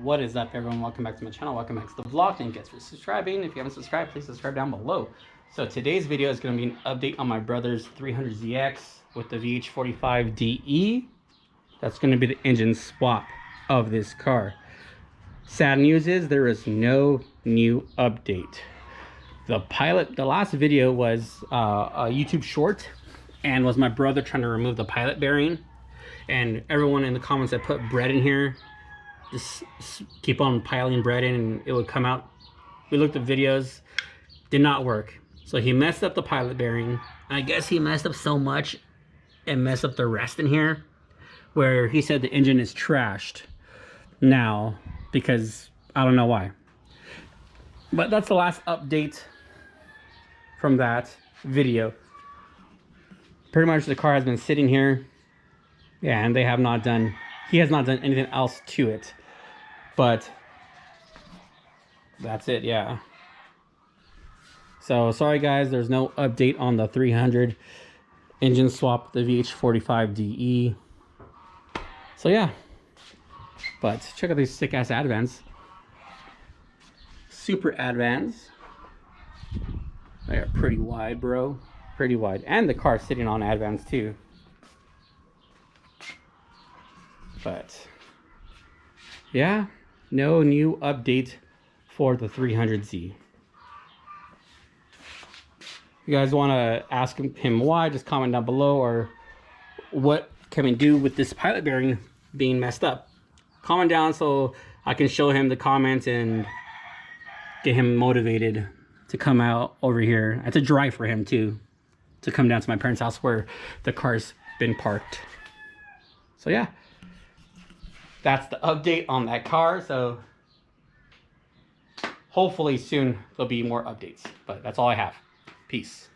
What is up, everyone? Welcome back to my channel. Welcome back to the vlog. Thank you guys for subscribing. If you haven't subscribed, please subscribe down below. So today's video is going to be an update on my brother's 300ZX with the VH45de. That's going to be the engine swap of this car. Sad news is there is no new update. The last video was a YouTube short and was my brother trying to remove the pilot bearing. And everyone in the comments that put bread in here, just keep on piling bread in and it would come out. We looked at videos, did not work. So he messed up the pilot bearing. I guess he messed up so much and messed up the rest in here, where he said the engine is trashed now because I don't know why. But that's the last update from that video. Pretty much the car has been sitting here. Yeah, and he has not done anything else to it. But that's it, yeah. So sorry guys, there's no update on the 300 engine swap, the VH45de. So yeah, but check out these sick ass Advans. Super Advans. They are pretty wide, bro. Pretty wide. And the car's sitting on Advans too. But yeah, no new update for the 300Z. If you guys want to ask him why, just comment down below, or what can we do with this pilot bearing being messed up. Comment down so I can show him the comments and get him motivated to come out over here. It's a drive for him too, to come down to my parents' house where the car's been parked. So yeah, that's the update on that car. So hopefully soon there'll be more updates, but that's all I have. Peace.